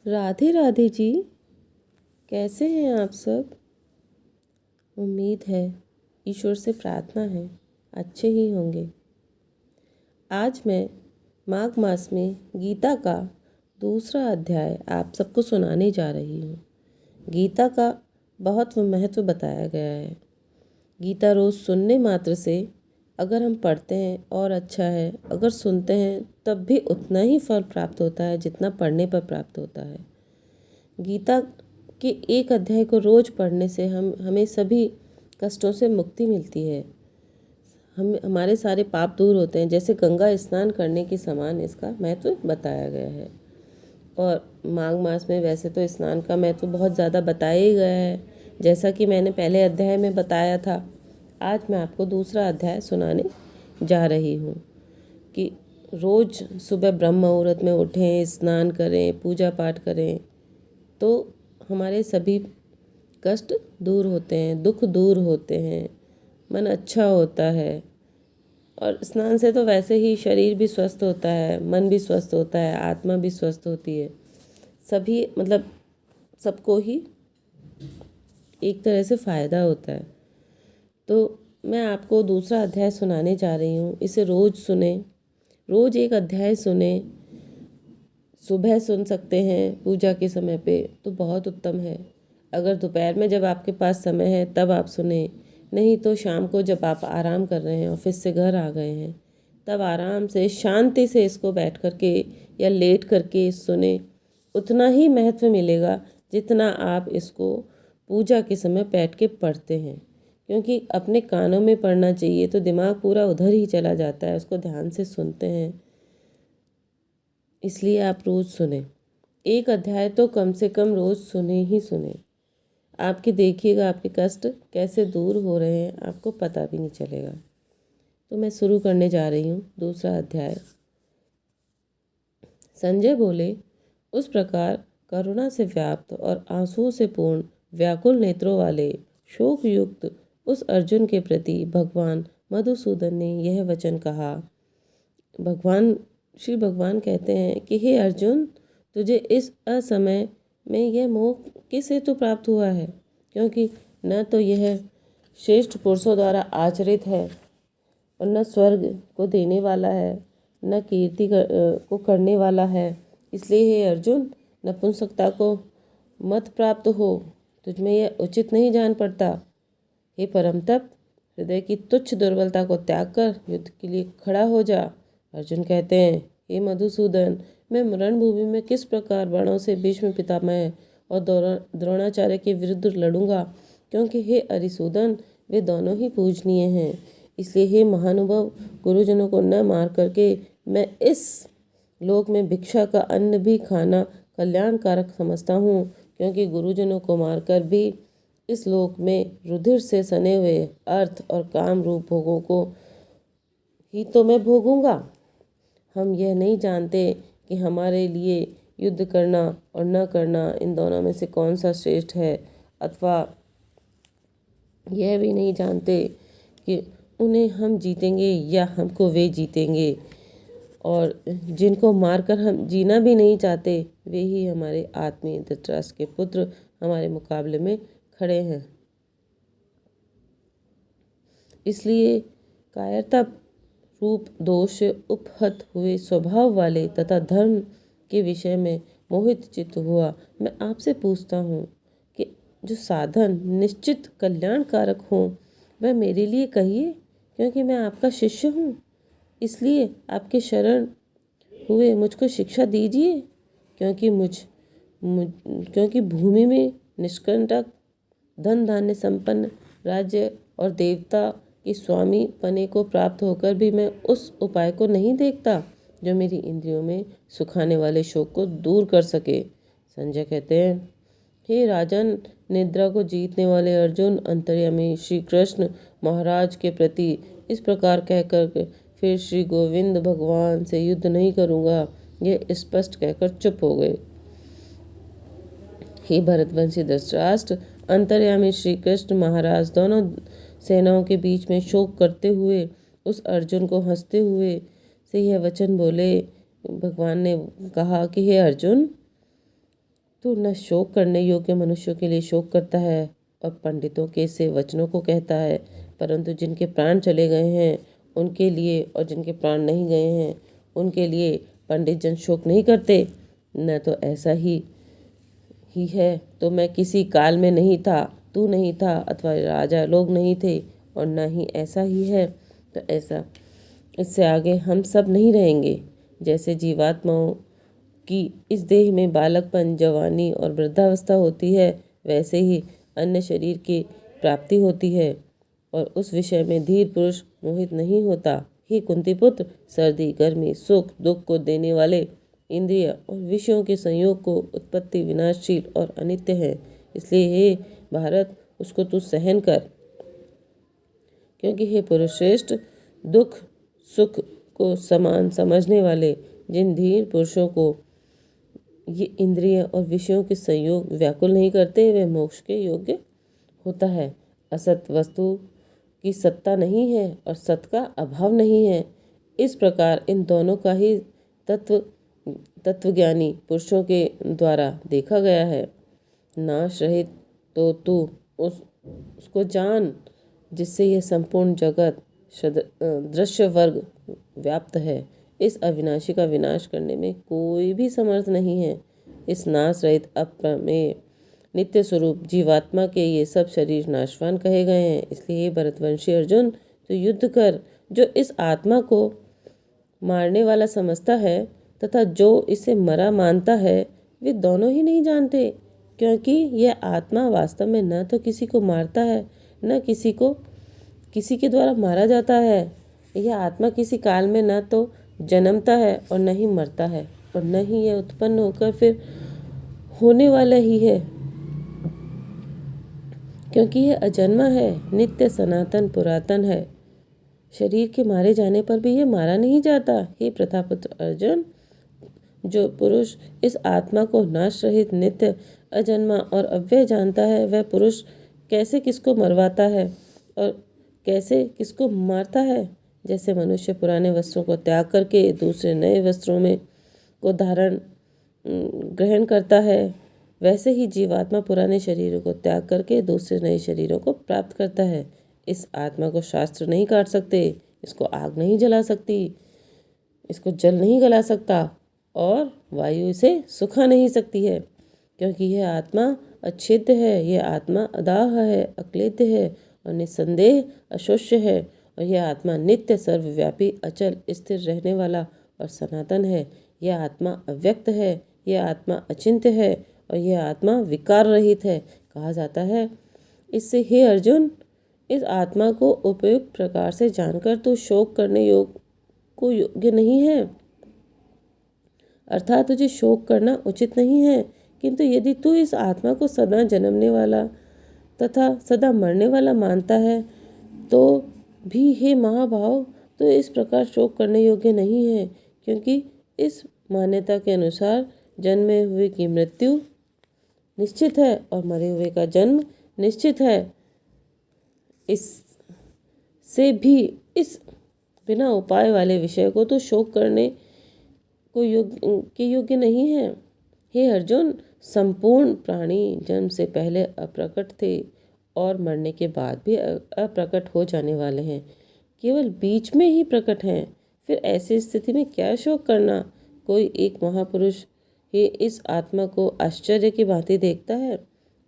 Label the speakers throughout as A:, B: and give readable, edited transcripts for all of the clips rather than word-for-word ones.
A: राधे राधे जी। कैसे हैं आप सब? उम्मीद है, ईश्वर से प्रार्थना है, अच्छे ही होंगे। आज मैं माघ मास में गीता का दूसरा अध्याय आप सबको सुनाने जा रही हूँ। गीता का बहुत महत्व बताया गया है। गीता रोज़ सुनने मात्र से अगर हम पढ़ते हैं और अच्छा है, अगर सुनते हैं तब भी उतना ही फल प्राप्त होता है जितना पढ़ने पर प्राप्त होता है। गीता के एक अध्याय को रोज पढ़ने से हमें सभी कष्टों से मुक्ति मिलती है। हमारे सारे पाप दूर होते हैं। जैसे गंगा स्नान करने के समान इसका महत्व बताया गया है। और माघ मास में वैसे तो स्नान का महत्व बहुत ज़्यादा बताया ही गया है, जैसा कि मैंने पहले अध्याय में बताया था। आज मैं आपको दूसरा अध्याय सुनाने जा रही हूँ कि रोज़ सुबह ब्रह्म मुहूर्त में उठें, स्नान करें, पूजा पाठ करें तो हमारे सभी कष्ट दूर होते हैं, दुख दूर होते हैं, मन अच्छा होता है। और स्नान से तो वैसे ही शरीर भी स्वस्थ होता है, मन भी स्वस्थ होता है, आत्मा भी स्वस्थ होती है। सभी मतलब सबको ही एक तरह से फ़ायदा होता है। तो मैं आपको दूसरा अध्याय सुनाने जा रही हूँ। इसे रोज़ सुने, रोज़ एक अध्याय सुने। सुबह सुन सकते हैं पूजा के समय पे तो बहुत उत्तम है। अगर दोपहर में जब आपके पास समय है तब आप सुने, नहीं तो शाम को जब आप आराम कर रहे हैं, ऑफिस से घर आ गए हैं, तब आराम से शांति से इसको बैठ कर के या लेट करके सुने। उतना ही महत्व मिलेगा जितना आप इसको पूजा के समय बैठ के पढ़ते हैं। क्योंकि अपने कानों में पढ़ना चाहिए तो दिमाग पूरा उधर ही चला जाता है, उसको ध्यान से सुनते हैं। इसलिए आप रोज़ सुने, एक अध्याय तो कम से कम रोज़ सुने ही सुने। आपके देखिएगा आपके कष्ट कैसे दूर हो रहे हैं, आपको पता भी नहीं चलेगा। तो मैं शुरू करने जा रही हूँ दूसरा अध्याय। संजय बोले, उस प्रकार करुणा से व्याप्त और आंसुओं से पूर्ण व्याकुल नेत्रों वाले शोक युक्त उस अर्जुन के प्रति भगवान मधुसूदन ने यह वचन कहा। श्री भगवान कहते हैं कि हे अर्जुन, तुझे इस असमय में यह मोह किस हेतु प्राप्त हुआ है? क्योंकि न तो यह श्रेष्ठ पुरुषों द्वारा आचरित है और न स्वर्ग को देने वाला है, न कीर्ति को करने वाला है। इसलिए हे अर्जुन, नपुंसकता को मत प्राप्त हो, तुझमें यह उचित नहीं जान पड़ता। हे परम तप, हृदय की तुच्छ दुर्बलता को त्याग कर युद्ध के लिए खड़ा हो जा। अर्जुन कहते हैं, हे मधुसूदन, मैं रणभूमि में किस प्रकार बाणों से भीष्म पितामह और द्रोणाचार्य के विरुद्ध लड़ूंगा? क्योंकि हे अरिसूदन, वे दोनों ही पूजनीय हैं। इसलिए हे महानुभाव, गुरुजनों को न मार करके मैं इस लोक में भिक्षा का अन्न भी खाना कल्याणकारक समझता हूँ। क्योंकि गुरुजनों को मारकर भी इस लोक में रुधिर से सने हुए अर्थ और काम रूप भोगों को ही तो मैं भोगूंगा। हम यह नहीं जानते कि हमारे लिए युद्ध करना और न करना, इन दोनों में से कौन सा श्रेष्ठ है, अथवा यह भी नहीं जानते कि उन्हें हम जीतेंगे या हमको वे जीतेंगे। और जिनको मारकर हम जीना भी नहीं चाहते, वे ही हमारे आत्मीय धृतराष्ट्र के पुत्र हमारे मुकाबले में खड़े हैं। इसलिए कायरता रूप दोष उपहत हुए स्वभाव वाले तथा धर्म के विषय में मोहित चित्त हुआ मैं आपसे पूछता हूँ कि जो साधन निश्चित कल्याणकारक हों वह मेरे लिए कहिए। क्योंकि मैं आपका शिष्य हूँ, इसलिए आपके शरण हुए मुझको शिक्षा दीजिए। क्योंकि भूमि में निष्कंटक धन धान्य संपन्न राज्य और देवता के स्वामी पने को प्राप्त होकर भी मैं उस उपाय को नहीं देखता जो मेरी इंद्रियों में सुखाने वाले शोक को दूर कर सके। संजय कहते हैं, हे राजन, निद्रा को जीतने वाले अर्जुन अंतर्यामी श्री कृष्ण महाराज के प्रति इस प्रकार कहकर फिर श्री गोविंद भगवान से युद्ध नहीं करूँगा, यह स्पष्ट कहकर चुप हो गए। हे भरतवंशी धृतराष्ट्र, अंतर्यामी श्री कृष्ण महाराज दोनों सेनाओं के बीच में शोक करते हुए उस अर्जुन को हंसते हुए से यह वचन बोले। भगवान ने कहा कि हे अर्जुन, तू न शोक करने योग्य मनुष्यों के लिए शोक करता है और पंडितों के से वचनों को कहता है, परंतु जिनके प्राण चले गए हैं उनके लिए और जिनके प्राण नहीं गए हैं उनके लिए पंडित जन शोक नहीं करते। न तो ऐसा ही है तो मैं किसी काल में नहीं था, तू नहीं था अथवा राजा लोग नहीं थे, और न ही ऐसा ही है तो ऐसा इससे आगे हम सब नहीं रहेंगे। जैसे जीवात्माओं की इस देह में बालकपन, जवानी और वृद्धावस्था होती है, वैसे ही अन्य शरीर की प्राप्ति होती है और उस विषय में धीर पुरुष मोहित नहीं होता। हे कुंती पुत्र, सर्दी, गर्मी, सुख, दुख को देने वाले इंद्रिय और विषयों के संयोग को उत्पत्ति विनाशशील और अनित्य है, इसलिए हे भारत उसको तू सहन कर। क्योंकि हे पुरुष श्रेष्ठ, दुख सुख को समान समझने वाले जिन धीर पुरुषों को ये इंद्रिय और विषयों के संयोग व्याकुल नहीं करते, वे मोक्ष के योग्य होता है। असत वस्तु की सत्ता नहीं है और सत का अभाव नहीं है। इस प्रकार इन दोनों का ही तत्वज्ञानी पुरुषों के द्वारा देखा गया है। नाश रहित तो तू उसको जान जिससे यह संपूर्ण जगत दृश्य वर्ग व्याप्त है। इस अविनाशी का विनाश करने में कोई भी समर्थ नहीं है। इस नाश रहित अप्रमेय नित्य स्वरूप जीवात्मा के ये सब शरीर नाशवान कहे गए हैं। इसलिए भरतवंशी अर्जुन, तो युद्ध कर। जो इस आत्मा को मारने वाला समझता है तथा जो इसे मरा मानता है, वे दोनों ही नहीं जानते, क्योंकि यह आत्मा वास्तव में न तो किसी को मारता है न किसी के द्वारा मारा जाता है। यह आत्मा किसी काल में न तो जन्मता है और न ही मरता है, और न ही यह उत्पन्न होकर फिर होने वाला ही है, क्योंकि यह अजन्मा है, नित्य सनातन पुरातन है। शरीर के मारे जाने पर भी यह मारा नहीं जाता। हे प्रतापपुत्र अर्जुन, जो पुरुष इस आत्मा को नाश रहित नित्य अजन्मा और अव्यय जानता है, वह पुरुष कैसे किसको मरवाता है और कैसे किसको मारता है। जैसे मनुष्य पुराने वस्त्रों को त्याग करके दूसरे नए वस्त्रों में को धारण ग्रहण करता है, वैसे ही जीवात्मा पुराने शरीरों को त्याग करके दूसरे नए शरीरों को प्राप्त करता है। इस आत्मा को शास्त्र नहीं काट सकते, इसको आग नहीं जला सकती, इसको जल नहीं गला सकता और वायु इसे सुखा नहीं सकती है, क्योंकि यह आत्मा अच्छेद्य है, यह आत्मा अदाह है, अक्लेद्य है और निस्संदेह अशोष्य है, और यह आत्मा नित्य सर्वव्यापी अचल स्थिर रहने वाला और सनातन है। यह आत्मा अव्यक्त है, यह आत्मा अचिंत्य है और यह आत्मा विकार रहित है। कहा जाता है इससे, हे अर्जुन, इस आत्मा को उपयुक्त प्रकार से जानकर तू शोक करने योग्य नहीं है, अर्थात तुझे शोक करना उचित नहीं है। किंतु यदि तू इस आत्मा को सदा जन्मने वाला तथा सदा मरने वाला मानता है तो भी, हे महाभाव, तो इस प्रकार शोक करने योग्य नहीं है, क्योंकि इस मान्यता के अनुसार जन्मे हुए की मृत्यु निश्चित है और मरे हुए का जन्म निश्चित है। इससे भी इस बिना उपाय वाले विषय को तो शोक करने को योग्य नहीं है। हे अर्जुन, संपूर्ण प्राणी जन्म से पहले अप्रकट थे और मरने के बाद भी अप्रकट हो जाने वाले हैं, केवल बीच में ही प्रकट हैं। फिर ऐसी स्थिति में क्या शोक करना। कोई एक महापुरुष ही इस आत्मा को आश्चर्य की भांति देखता है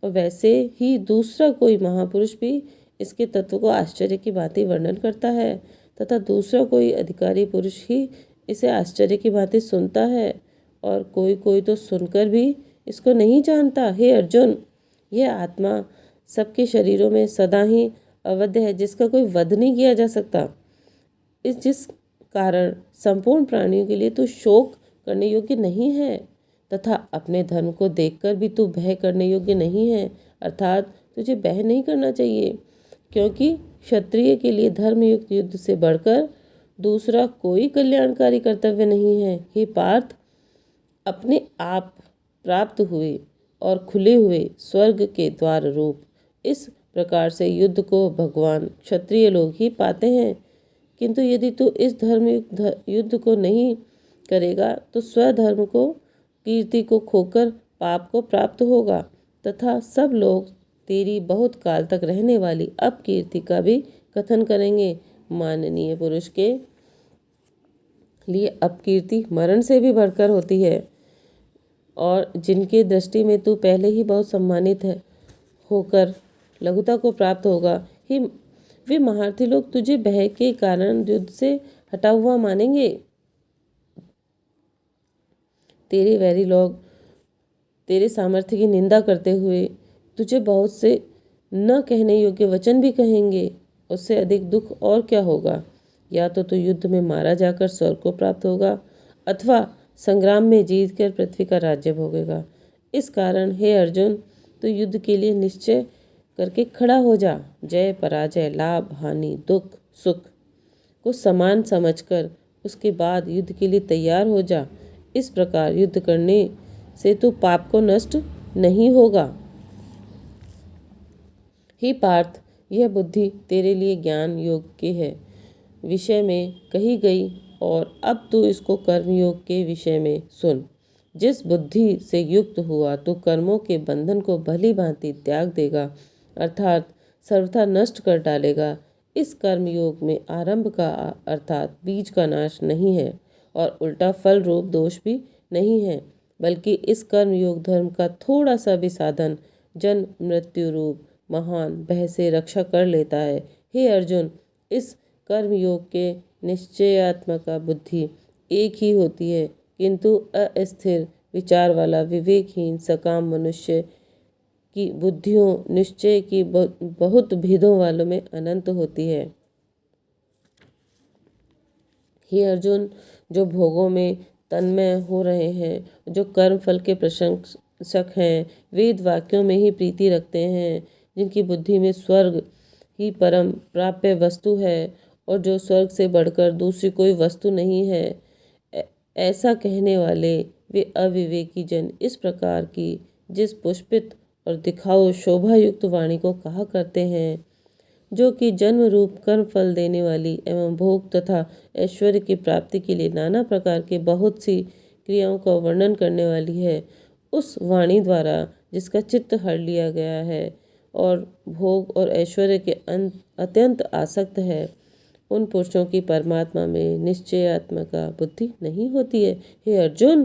A: और वैसे ही दूसरा कोई महापुरुष भी इसके तत्व को आश्चर्य की भांति वर्णन करता है, तथा दूसरा कोई अधिकारी पुरुष ही इसे आश्चर्य की भांति सुनता है, और कोई तो सुनकर भी इसको नहीं जानता। हे अर्जुन, यह आत्मा सबके शरीरों में सदा ही अवध्य है, जिसका कोई वध नहीं किया जा सकता। जिस कारण संपूर्ण प्राणियों के लिए तू शोक करने योग्य नहीं है, तथा अपने धर्म को देखकर भी तू भय करने योग्य नहीं है, अर्थात तुझे भय नहीं करना चाहिए, क्योंकि क्षत्रिय के लिए धर्मयुक्त युद्ध से बढ़कर दूसरा कोई कल्याणकारी कर्तव्य नहीं है। हे पार्थ, अपने आप प्राप्त हुए और खुले हुए स्वर्ग के द्वार रूप इस प्रकार से युद्ध को भगवान क्षत्रिय लोग ही पाते हैं, किंतु यदि तू इस धर्मयुक्त युद्ध को नहीं करेगा तो स्वधर्म को कीर्ति को खोकर पाप को प्राप्त होगा तथा सब लोग तेरी बहुत काल तक रहने वाली अपकीर्ति का भी कथन करेंगे। माननीय पुरुष के लिए अपकीर्ति मरण से भी बढ़कर होती है और जिनके दृष्टि में तू पहले ही बहुत सम्मानित है होकर लघुता को प्राप्त होगा ही वे महारथी लोग तुझे भय के कारण युद्ध से हटा हुआ मानेंगे। तेरे वैरी लोग तेरे सामर्थ्य की निंदा करते हुए तुझे बहुत से न कहने योग्य वचन भी कहेंगे। उससे अधिक दुख और क्या होगा? या तो तू युद्ध में मारा जाकर स्वर्ग को प्राप्त होगा अथवा संग्राम में जीतकर पृथ्वी का राज्य भोगेगा। इस कारण हे अर्जुन, तू युद्ध के लिए निश्चय करके खड़ा हो जा। जय पराजय, लाभ हानि, दुख सुख को समान समझकर उसके बाद युद्ध के लिए तैयार हो जा। इस प्रकार युद्ध करने से तू पाप को नष्ट नहीं होगा। हे पार्थ, यह बुद्धि तेरे लिए ज्ञान योग के है विषय में कही गई और अब तू इसको कर्मयोग के विषय में सुन। जिस बुद्धि से युक्त हुआ तू कर्मों के बंधन को भली भांति त्याग देगा अर्थात सर्वथा नष्ट कर डालेगा। इस कर्मयोग में आरंभ का अर्थात बीज का नाश नहीं है और उल्टा फल रूप दोष भी नहीं है, बल्कि इस कर्मयोग धर्म का थोड़ा सा भी साधन जन्म मृत्यु रूप महान भय से रक्षा कर लेता है। हे अर्जुन, इस कर्मयोग के निश्चयात्मक बुद्धि एक ही होती है, किंतु अस्थिर विचार वाला विवेकहीन सकाम मनुष्य की बुद्धियों निश्चय की बहुत भेदों वालों में अनंत होती है। हे अर्जुन, जो भोगों में तन्मय हो रहे हैं, जो कर्म फल के प्रशंसक हैं, वेद वाक्यों में ही प्रीति रखते हैं, जिनकी बुद्धि में स्वर्ग ही परम प्राप्य वस्तु है और जो स्वर्ग से बढ़कर दूसरी कोई वस्तु नहीं है, ऐसा कहने वाले वे अविवेकी जन इस प्रकार की जिस पुष्पित और दिखाओ शोभा युक्त वाणी को कहा करते हैं, जो कि जन्म रूप कर्म फल देने वाली एवं भोग तथा ऐश्वर्य की प्राप्ति के लिए नाना प्रकार के बहुत सी क्रियाओं का वर्णन करने वाली है, उस वाणी द्वारा जिसका चित्त हर लिया गया है और भोग और ऐश्वर्य के अत्यंत आसक्त है, उन पुरुषों की परमात्मा में निश्चयात्मक बुद्धि नहीं होती है। हे अर्जुन,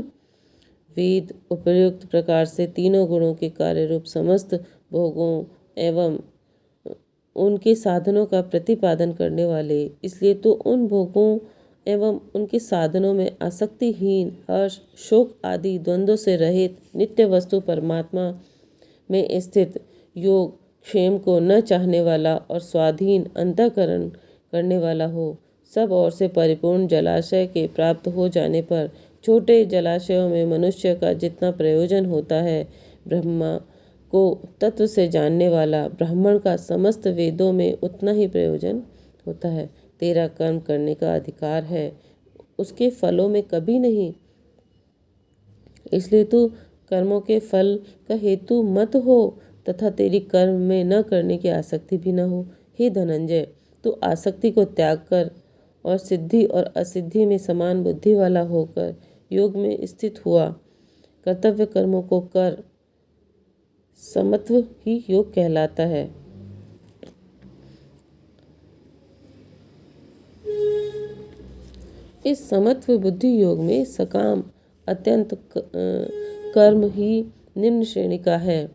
A: वेद उपयुक्त प्रकार से तीनों गुणों के कार्य रूप समस्त भोगों एवं उनके साधनों का प्रतिपादन करने वाले, इसलिए तो उन भोगों एवं उनके साधनों में आसक्तिहीन हर्ष शोक आदि द्वंद्वों से रहित नित्य वस्तु परमात्मा में स्थित योग क्षेम को न चाहने वाला और स्वाधीन अंतःकरण करने वाला हो। सब ओर से परिपूर्ण जलाशय के प्राप्त हो जाने पर छोटे जलाशयों में मनुष्य का जितना प्रयोजन होता है, ब्रह्मा को तत्व से जानने वाला ब्राह्मण का समस्त वेदों में उतना ही प्रयोजन होता है। तेरा कर्म करने का अधिकार है, उसके फलों में कभी नहीं, इसलिए तू कर्मों के फल का हेतु मत हो तथा तेरी कर्म में न करने की आसक्ति भी न हो। हे धनंजय, तू आसक्ति को त्याग कर और सिद्धि और असिद्धि में समान बुद्धि वाला होकर योग में स्थित हुआ कर्तव्य कर्मों को कर। समत्व ही योग कहलाता है। इस समत्व बुद्धि योग में सकाम अत्यंत कर्म ही निम्न श्रेणी का है।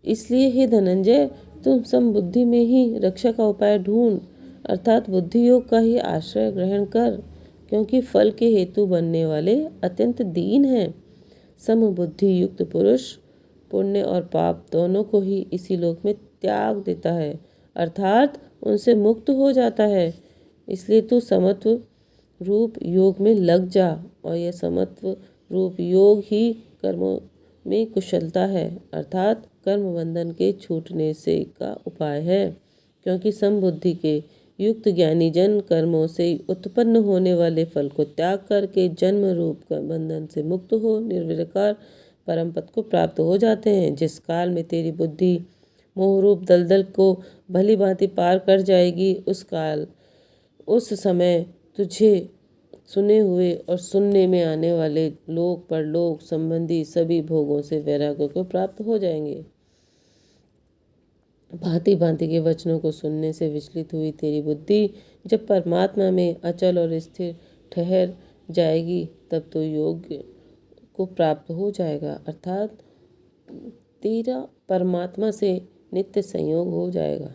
A: इसलिए हे धनंजय, तुम समबुद्धि में ही रक्षा का उपाय ढूंढ अर्थात बुद्धि योग का ही आश्रय ग्रहण कर, क्योंकि फल के हेतु बनने वाले अत्यंत दीन हैं। समबुद्धि युक्त पुरुष पुण्य और पाप दोनों को ही इसी लोक में त्याग देता है अर्थात उनसे मुक्त हो जाता है। इसलिए तू समत्व रूप योग में लग जा और यह समत्व रूप योग ही कर्मों में कुशलता है अर्थात कर्म बंधन के छूटने से का उपाय है, क्योंकि समबुद्धि के युक्त ज्ञानी जन कर्मों से उत्पन्न होने वाले फल को त्याग करके जन्म रूप का बंधन से मुक्त हो निर्विकार परम पद को प्राप्त हो जाते हैं। जिस काल में तेरी बुद्धि मोहरूप दलदल को भली भांति पार कर जाएगी, उस समय तुझे सुने हुए और सुनने में आने वाले लोक परलोक संबंधी सभी भोगों से वैराग्य को प्राप्त हो जाएंगे। भांति भांति के वचनों को सुनने से विचलित हुई तेरी बुद्धि जब परमात्मा में अचल और स्थिर ठहर जाएगी तब तो योग को प्राप्त हो जाएगा, अर्थात तेरा परमात्मा से नित्य संयोग हो जाएगा।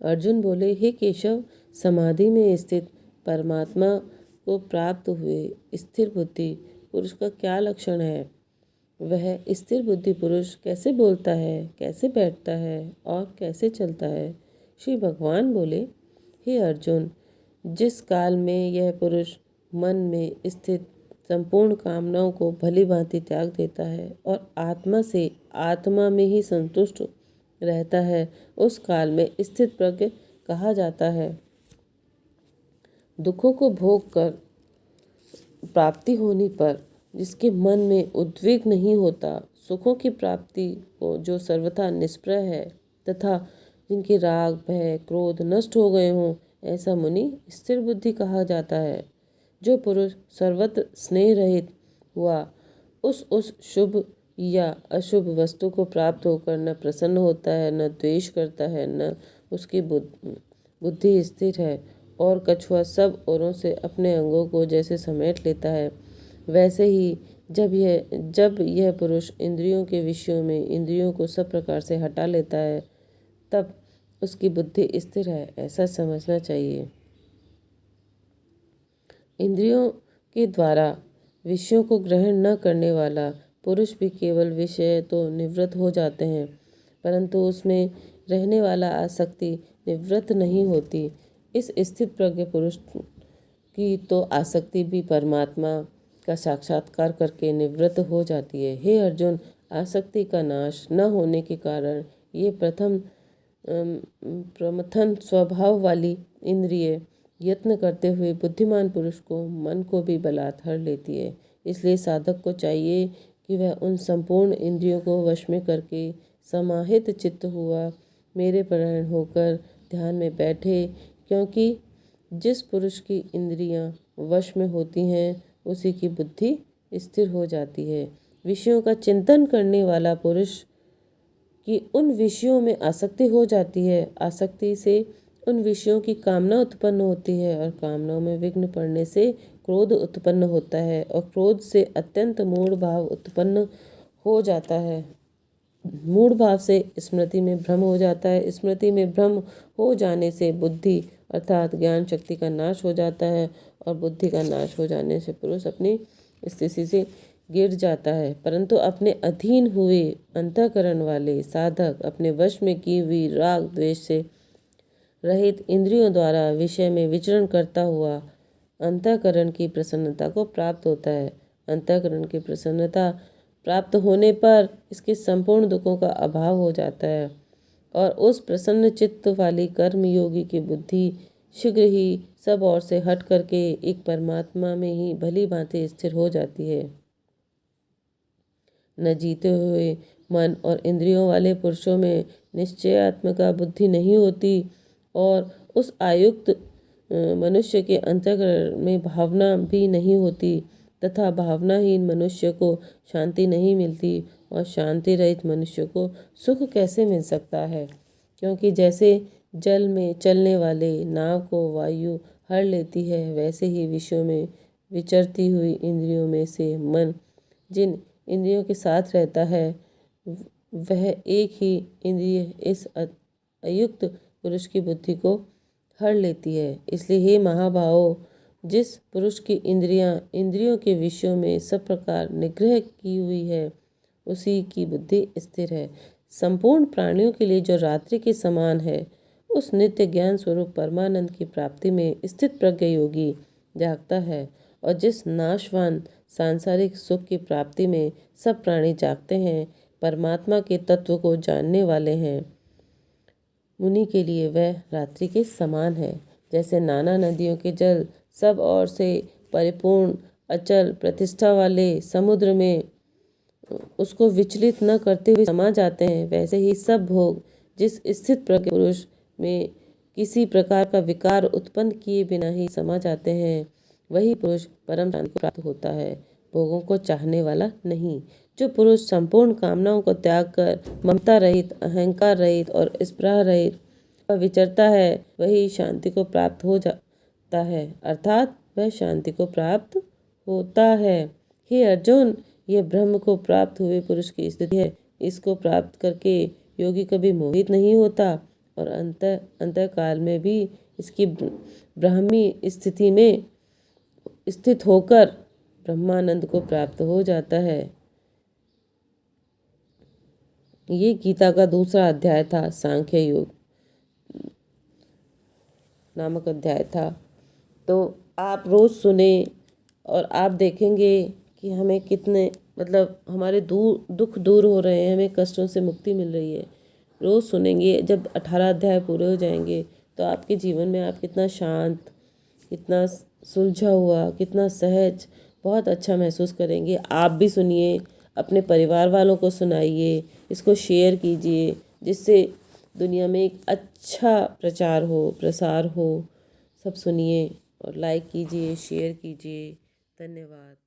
A: अर्जुन बोले, हे केशव, समाधि में स्थित परमात्मा को प्राप्त हुए स्थिर बुद्धि पुरुष का क्या लक्षण है? वह स्थिर बुद्धि पुरुष कैसे बोलता है, कैसे बैठता है और कैसे चलता है? श्री भगवान बोले, हे अर्जुन, जिस काल में यह पुरुष मन में स्थित संपूर्ण कामनाओं को भली भांति त्याग देता है और आत्मा से आत्मा में ही संतुष्ट रहता है, उस काल में स्थित प्रज्ञ कहा जाता है। दुखों को भोग कर प्राप्ति होने पर जिसके मन में उद्वेग नहीं होता, सुखों की प्राप्ति को जो सर्वथा निष्प्रय है तथा जिनके राग भय क्रोध नष्ट हो गए हों, ऐसा मुनि स्थिर बुद्धि कहा जाता है। जो पुरुष सर्वत्र स्नेह रहित हुआ उस शुभ या अशुभ वस्तु को प्राप्त होकर न प्रसन्न होता है, न द्वेष करता है, न उसकी बुद्धि स्थिर है और कछुआ सब औरों से अपने अंगों को जैसे समेट लेता है, वैसे ही जब यह पुरुष इंद्रियों के विषयों में इंद्रियों को सब प्रकार से हटा लेता है तब उसकी बुद्धि स्थिर है, ऐसा समझना चाहिए। इंद्रियों के द्वारा विषयों को ग्रहण न करने वाला पुरुष भी केवल विषय तो निवृत्त हो जाते हैं, परंतु उसमें रहने वाला आसक्ति निवृत्त नहीं होती। इस स्थित प्रज्ञ पुरुष की तो आसक्ति भी परमात्मा का साक्षात्कार करके निवृत्त हो जाती है। हे अर्जुन, आसक्ति का नाश न होने के कारण ये प्रमथन स्वभाव वाली इंद्रिय यत्न करते हुए बुद्धिमान पुरुष को मन को भी बलात् हर लेती है। इसलिए साधक को चाहिए कि वह उन संपूर्ण इंद्रियों को वश में करके समाहित चित्त हुआ मेरे परायण होकर ध्यान में बैठे, क्योंकि जिस पुरुष की इंद्रियां वश में होती हैं उसी की बुद्धि स्थिर हो जाती है। विषयों का चिंतन करने वाला पुरुष की उन विषयों में आसक्ति हो जाती है, आसक्ति से उन विषयों की कामना उत्पन्न होती है और कामनाओं में विघ्न पड़ने से क्रोध उत्पन्न होता है और क्रोध से अत्यंत मूढ़ भाव उत्पन्न हो जाता है। मूढ़ भाव से स्मृति में भ्रम हो जाता है, स्मृति में भ्रम हो जाने से बुद्धि अर्थात ज्ञान शक्ति का नाश हो जाता है और बुद्धि का नाश हो जाने से पुरुष अपनी स्थिति से गिर जाता है। परंतु अपने अधीन हुए अंतःकरण वाले साधक अपने वश में की हुई राग द्वेष से रहित इंद्रियों द्वारा विषय में विचरण करता हुआ अंतःकरण की प्रसन्नता को प्राप्त होता है। अंतःकरण की प्रसन्नता प्राप्त होने पर इसके संपूर्ण दुखों का अभाव हो जाता है और उस प्रसन्न चित्त वाली कर्म योगी की बुद्धि शीघ्र ही सब ओर से हट करके एक परमात्मा में ही भली भांति स्थिर हो जाती है। न जीते हुए मन और इंद्रियों वाले पुरुषों में निश्चयात्मका बुद्धि नहीं होती और उस आयुक्त मनुष्य के अंतःकरण में भावना भी नहीं होती तथा भावनाहीन मनुष्य को शांति नहीं मिलती और शांति रहित मनुष्य को सुख कैसे मिल सकता है? क्योंकि जैसे जल में चलने वाले नाव को वायु हर लेती है, वैसे ही विषयों में विचरती हुई इंद्रियों में से मन जिन इंद्रियों के साथ रहता है वह एक ही इंद्रिय इस अयुक्त पुरुष की बुद्धि को हर लेती है। इसलिए हे महाभावों, जिस पुरुष की इंद्रियों के विषयों में सब प्रकार निग्रह की हुई है उसी की बुद्धि स्थिर है। संपूर्ण प्राणियों के लिए जो रात्रि के समान है उस नित्य ज्ञान स्वरूप परमानंद की प्राप्ति में स्थित प्रज्ञ योगी जागता है और जिस नाशवान सांसारिक सुख की प्राप्ति में सब प्राणी जागते हैं, परमात्मा के तत्व को जानने वाले हैं, मुनि के लिए वह रात्रि के समान है। जैसे नाना नदियों के जल सब ओर से परिपूर्ण अचल प्रतिष्ठा वाले समुद्र में उसको विचलित न करते हुए समा जाते हैं, वैसे ही सब भोग जिस स्थित प्रज्ञ पुरुष में किसी प्रकार का विकार उत्पन्न किए बिना ही समा जाते हैं, वही पुरुष परम शांति को प्राप्त होता है, भोगों को चाहने वाला नहीं। जो पुरुष संपूर्ण कामनाओं को त्याग कर ममता रहित, अहंकार रहित और स्पृहा रहित विचरता है, वही शांति को प्राप्त हो जाता है, अर्थात वह शांति को प्राप्त होता है। हे अर्जुन, यह ब्रह्म को प्राप्त हुए पुरुष की स्थिति है। इसको प्राप्त करके योगी कभी मोहित नहीं होता और अंतकाल में भी इसकी ब्राह्मी स्थिति में स्थित होकर ब्रह्मानंद को प्राप्त हो जाता है। ये गीता का दूसरा अध्याय था, सांख्य योग नामक अध्याय था। तो आप रोज़ सुने और आप देखेंगे कि हमें कितने हमारे दुख दूर हो रहे हैं, हमें कष्टों से मुक्ति मिल रही है। रोज़ सुनेंगे, जब 18 अध्याय पूरे हो जाएंगे तो आपके जीवन में आप कितना शांत, कितना सुलझा हुआ, कितना सहज, बहुत अच्छा महसूस करेंगे। आप भी सुनिए, अपने परिवार वालों को सुनाइए, इसको शेयर कीजिए, जिससे दुनिया में एक अच्छा प्रचार हो, प्रसार हो। सब सुनिए और लाइक कीजिए, शेयर कीजिए। धन्यवाद।